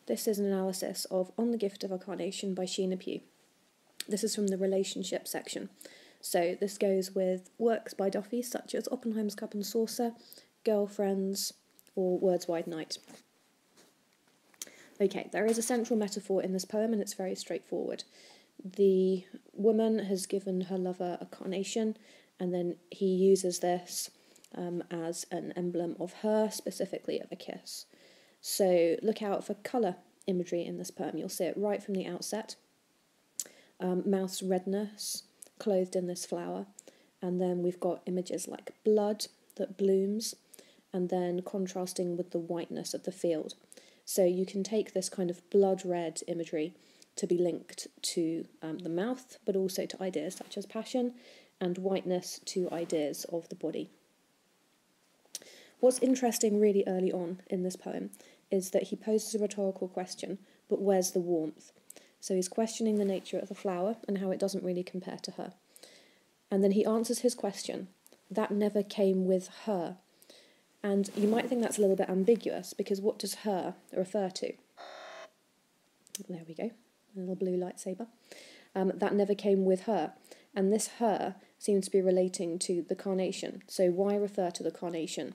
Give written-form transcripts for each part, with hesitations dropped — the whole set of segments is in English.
This is an analysis of On the Gift of a Carnation by Pugh. This is from the relationship section. So this goes with works by Duffy such as Oppenheimer's Cup and Saucer, Girlfriends, or Words Wide Night. Okay, there is a central metaphor in this poem and it's very straightforward. The woman has given her lover a carnation and then he uses this as an emblem of her, specifically of a kiss. So look out for colour imagery in this poem. You'll see it right from the outset. Mouth's redness, clothed in this flower. And then we've got images like blood that blooms, and then contrasting with the whiteness of the field. So you can take this kind of blood red imagery to be linked to the mouth, but also to ideas such as passion, and whiteness to ideas of the body. What's interesting really early on in this poem is that he poses a rhetorical question, but where's the warmth? So he's questioning the nature of the flower and how it doesn't really compare to her. And then he answers his question, that never came with her. And you might think that's a little bit ambiguous, because what does her refer to? There we go, a little blue lightsaber. That never came with her. And this her seems to be relating to the carnation. So why refer to the carnation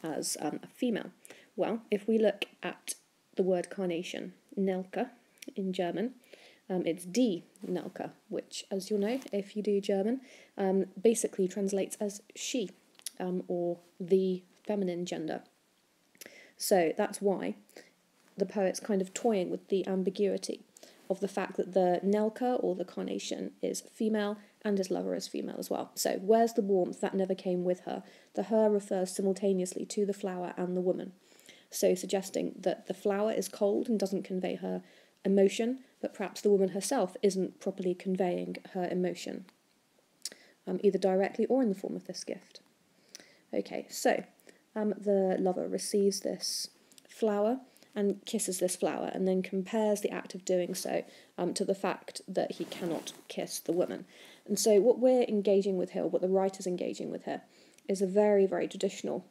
as a female? Well, if we look at the word carnation, Nelke in German, it's die Nelke, which, as you'll know if you do German, basically translates as she, or the feminine gender. So that's why the poet's kind of toying with the ambiguity of the fact that the Nelke, or the carnation, is female and his lover is female as well. So where's the warmth? That never came with her. The her refers simultaneously to the flower and the woman. So suggesting that the flower is cold and doesn't convey her emotion, but perhaps the woman herself isn't properly conveying her emotion, either directly or in the form of this gift. Okay, so the lover receives this flower and kisses this flower, and then compares the act of doing so to the fact that he cannot kiss the woman. And so what we're engaging with here, what the writer's engaging with here, is a very, very traditional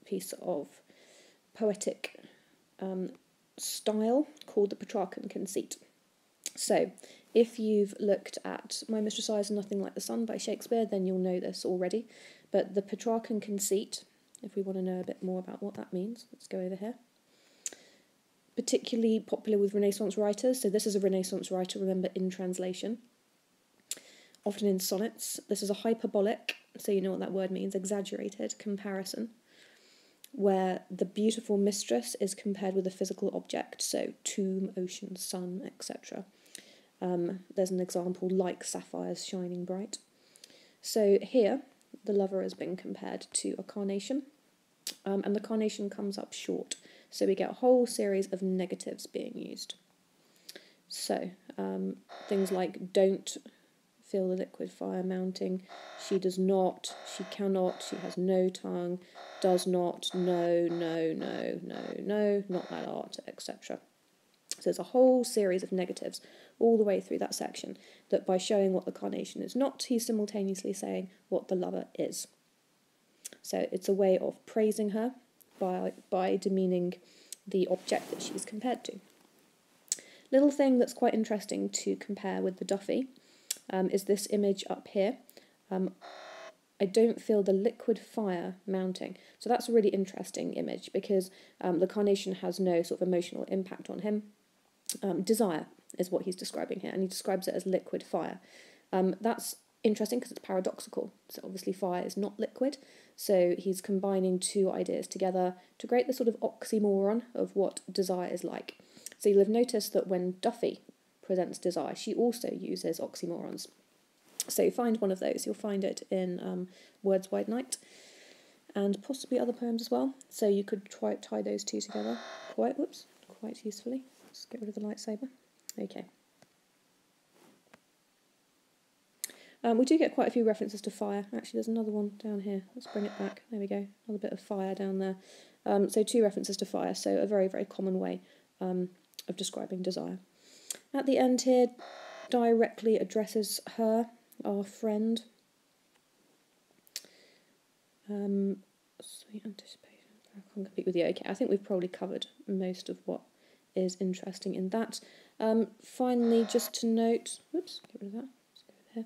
piece of poetic style called the Petrarchan conceit. So if you've looked at My Mistress' Eyes and Nothing Like the Sun by Shakespeare, then you'll know this already. But the Petrarchan conceit, if we want to know a bit more about what that means, let's go over here. Particularly popular with Renaissance writers. So this is a Renaissance writer, remember, in translation. Often in sonnets. This is a hyperbolic, so you know what that word means, exaggerated comparison, where the beautiful mistress is compared with a physical object, so tomb, ocean, sun, etc. There's an example, like sapphires shining bright. So here, the lover has been compared to a carnation, and the carnation comes up short. So we get a whole series of negatives being used. So things like don't feel the liquid fire mounting, she does not, she cannot, she has no tongue, does not, no, no, no, no, no, not that art, etc. So there's a whole series of negatives all the way through that section, that by showing what the carnation is not, he's simultaneously saying what the lover is. So it's a way of praising her by demeaning the object that she's compared to. Little thing that's quite interesting to compare with the Duffy is this image up here. I don't feel the liquid fire mounting. So that's a really interesting image, because the carnation has no sort of emotional impact on him. Desire is what he's describing here, and he describes it as liquid fire. That's interesting because it's paradoxical. So obviously fire is not liquid, so he's combining two ideas together to create the sort of oxymoron of what desire is like. So you'll have noticed that when Duffy presents desire, she also uses oxymorons. So find one of those. You'll find it in Words Wide Night, and possibly other poems as well. So you could tie those two together quite usefully. Let's get rid of the lightsaber. Okay. We do get quite a few references to fire. Actually, there's another one down here. Let's bring it back. There we go. Another bit of fire down there. So two references to fire. So a very, very common way of describing desire. At the end here, directly addresses her, our friend. Sweet anticipation. I can't compete with you. Okay, I think we've probably covered most of what is interesting in that. Finally, just to note, whoops, get rid of that. Let's go over here.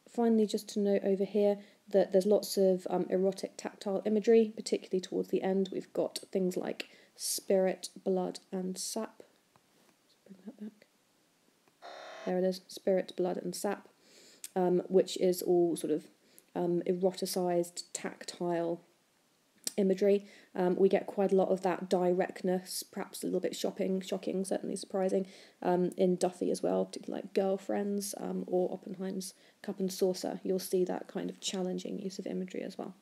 Finally, just to note over here that there's lots of erotic tactile imagery, particularly towards the end. We've got things like spirit, blood, and sap. Let's bring that back. There it is, spirit, blood, and sap, which is all sort of eroticized, tactile imagery. We get quite a lot of that directness, perhaps a little bit shocking, certainly surprising, in Duffy as well, particularly like Girlfriends or Oppenheim's Cup and Saucer. You'll see that kind of challenging use of imagery as well.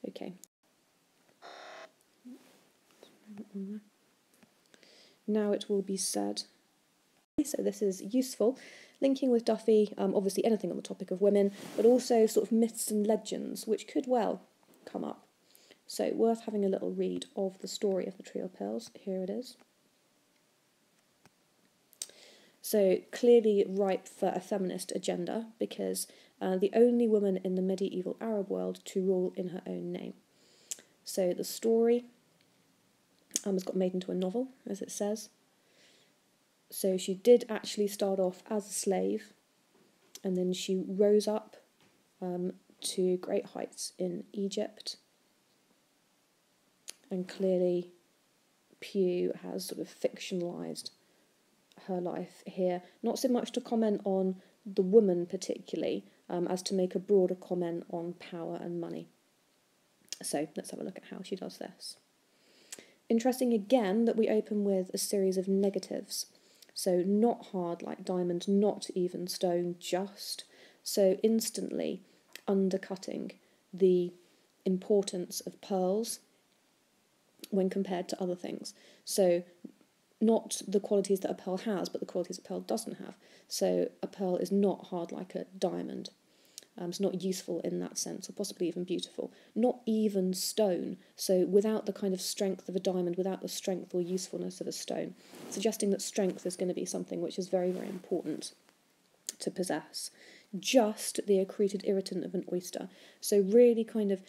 Okay. Now it will be said. So this is useful, linking with Duffy, obviously anything on the topic of women, but also sort of myths and legends, which could well come up. So worth having a little read of the story of the Trio of Pearls. Here it is. So clearly ripe for a feminist agenda, because the only woman in the medieval Arab world to rule in her own name. So the story has got made into a novel, as it says. So she did actually start off as a slave, and then she rose up to great heights in Egypt. And clearly Pugh has sort of fictionalised her life here. Not so much to comment on the woman particularly, as to make a broader comment on power and money. So let's have a look at how she does this. Interesting again that we open with a series of negatives. So not hard like diamond, not even stone, just. So instantly undercutting the importance of pearls when compared to other things. So not the qualities that a pearl has, but the qualities a pearl doesn't have. So a pearl is not hard like a diamond. It's not useful in that sense, or possibly even beautiful. Not even stone, so without the kind of strength of a diamond, without the strength or usefulness of a stone, suggesting that strength is going to be something which is very, very important to possess. Just the accreted irritant of an oyster. So really kind of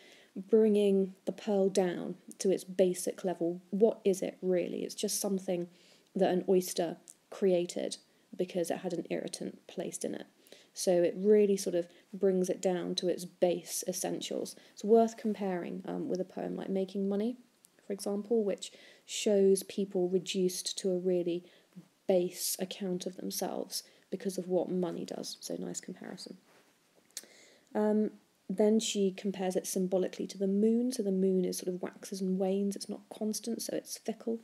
bringing the pearl down to its basic level. What is it really? It's just something that an oyster created because it had an irritant placed in it. So it really sort of brings it down to its base essentials. It's worth comparing with a poem like Making Money, for example, which shows people reduced to a really base account of themselves because of what money does. So nice comparison. Then she compares it symbolically to the moon. So the moon is sort of waxes and wanes. It's not constant, so it's fickle.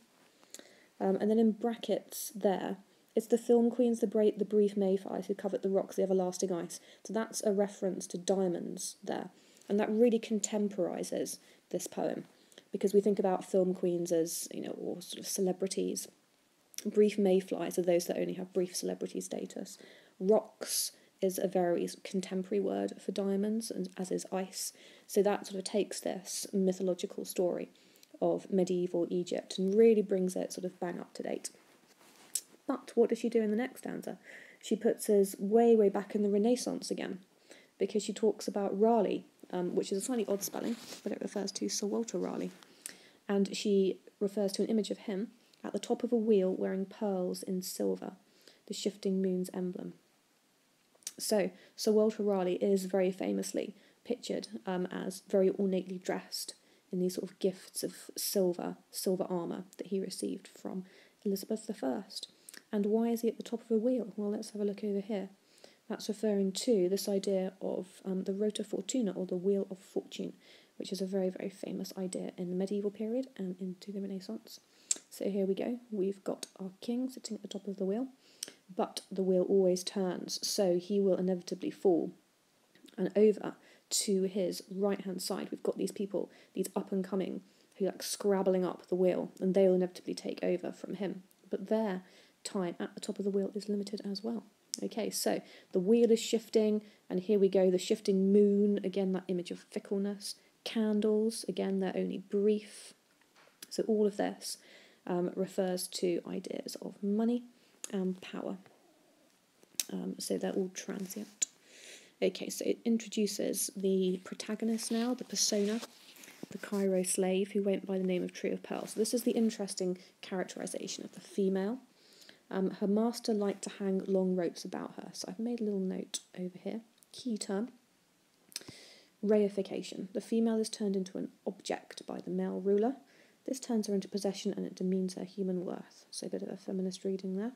And then in brackets there, it's the film queens, the brief mayflies who covet the rocks, the everlasting ice. So that's a reference to diamonds there. And that really contemporises this poem, because we think about film queens as, or sort of celebrities. Brief mayflies are those that only have brief celebrity status. Rocks is a very contemporary word for diamonds, as is ice. So that sort of takes this mythological story of medieval Egypt and really brings it sort of bang up to date. But what does she do in the next stanza? She puts us way, way back in the Renaissance again, because she talks about Raleigh, which is a slightly odd spelling, but it refers to Sir Walter Raleigh. And she refers to an image of him at the top of a wheel wearing pearls in silver, the shifting moon's emblem. So Sir Walter Raleigh is very famously pictured as very ornately dressed in these sort of gifts of silver armour that he received from Elizabeth I. And why is he at the top of a wheel? Well, let's have a look over here. That's referring to this idea of the Rota Fortuna, or the Wheel of Fortune, which is a very, very famous idea in the medieval period and into the Renaissance. So here we go. We've got our king sitting at the top of the wheel, but the wheel always turns, so he will inevitably fall. And over to his right-hand side, we've got these people, these up-and-coming, who like scrabbling up the wheel, and they will inevitably take over from him. But their time at the top of the wheel is limited as well. Okay, so the wheel is shifting, and here we go, the shifting moon, again that image of fickleness. Candles, again they're only brief. So all of this refers to ideas of money and power. So they're all transient. Okay, so it introduces the protagonist now, the persona, the Cairo slave who went by the name of Tree of Pearls. So this is the interesting characterisation of the female. Her master liked to hang long ropes about her. So I've made a little note over here. Key term. Reification. The female is turned into an object by the male ruler. This turns her into possession and it demeans her human worth. So a bit of a feminist reading there.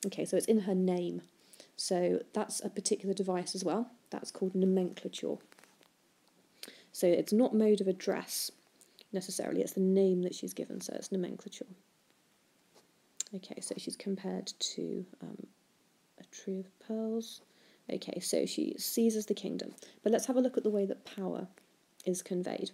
Okay, so it's in her name. So that's a particular device as well. That's called nomenclature. So it's not mode of address necessarily, it's the name that she's given, so it's nomenclature. Okay, so she's compared to a Tree of Pearls. Okay, so she seizes the kingdom. But let's have a look at the way that power is conveyed.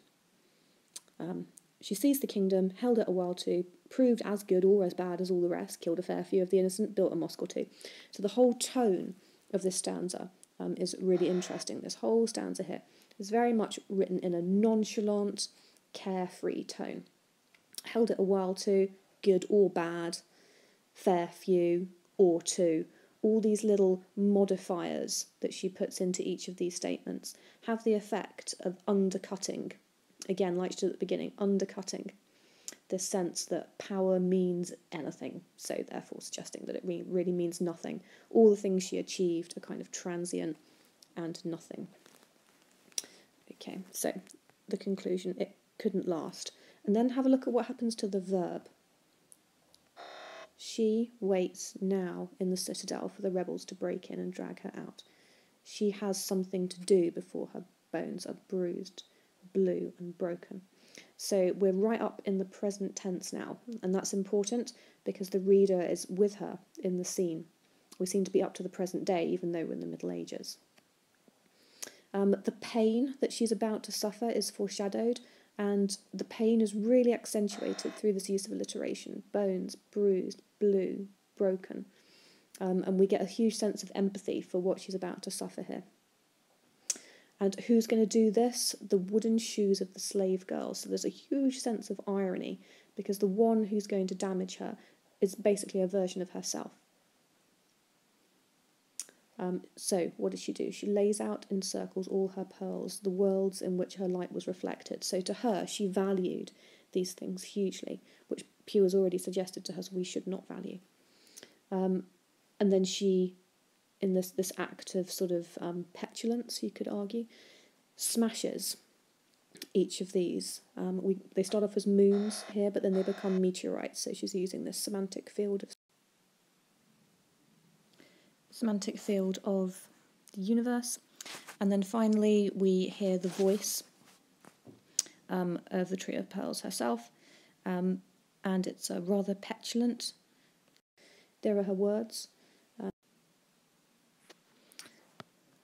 She seized the kingdom, held it a while too, proved as good or as bad as all the rest, killed a fair few of the innocent, built a mosque or two. So the whole tone of this stanza is really interesting. This whole stanza here is very much written in a nonchalant, carefree tone. Held it a while too, good or bad, fair few or two. All these little modifiers that she puts into each of these statements have the effect of undercutting, again, like she did at the beginning, undercutting this sense that power means anything, so therefore suggesting that it really means nothing. All the things she achieved are kind of transient and nothing. Okay, so the conclusion, it couldn't last. And then have a look at what happens to the verb. She waits now in the citadel for the rebels to break in and drag her out. She has something to do before her bones are bruised, blue and broken. So we're right up in the present tense now, and that's important because the reader is with her in the scene. We seem to be up to the present day, even though we're in the Middle Ages. The pain that she's about to suffer is foreshadowed, and the pain is really accentuated through this use of alliteration. Bones, bruised, blue, broken. And we get a huge sense of empathy for what she's about to suffer here. And who's going to do this? The wooden shoes of the slave girl. So there's a huge sense of irony, because the one who's going to damage her is basically a version of herself. So what does she do? She lays out in circles all her pearls, the worlds in which her light was reflected. So to her, she valued these things hugely, which Pugh has already suggested to us we should not value. And then she, in this act of sort of petulance, you could argue, smashes each of these. They start off as moons here, but then they become meteorites. So she's using this semantic field of the universe. And then finally we hear the voice of the Tree of Pearls herself, and it's rather petulant. There are her words.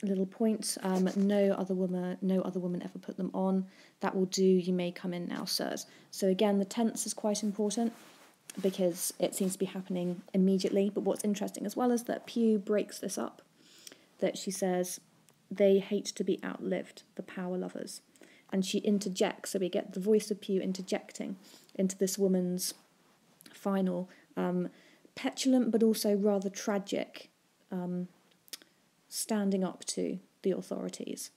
Little points. No other woman ever put them on. That will do. You may come in now, sirs. So again, the tense is quite important, because it seems to be happening immediately. But what's interesting as well is that Pugh breaks this up, that she says, they hate to be outlived, the power lovers. And she interjects, so we get the voice of Pugh interjecting into this woman's final, petulant but also rather tragic, standing up to the authorities.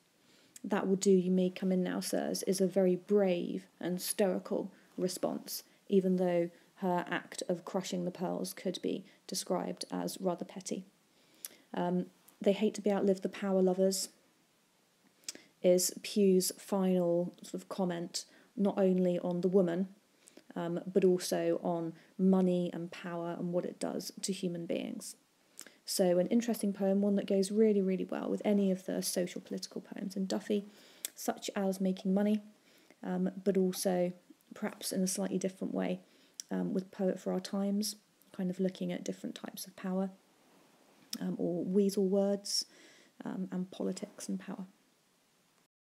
That will do, you may come in now, sirs, is a very brave and stoical response, even though her act of crushing the pearls could be described as rather petty. They hate to be outlived, the power lovers, is Pugh's final sort of comment, not only on the woman, but also on money and power and what it does to human beings. So an interesting poem, one that goes really, really well with any of the social political poems in Duffy, such as Making Money, but also perhaps in a slightly different way, with Poet for Our Times, kind of looking at different types of power, or weasel words, and politics and power.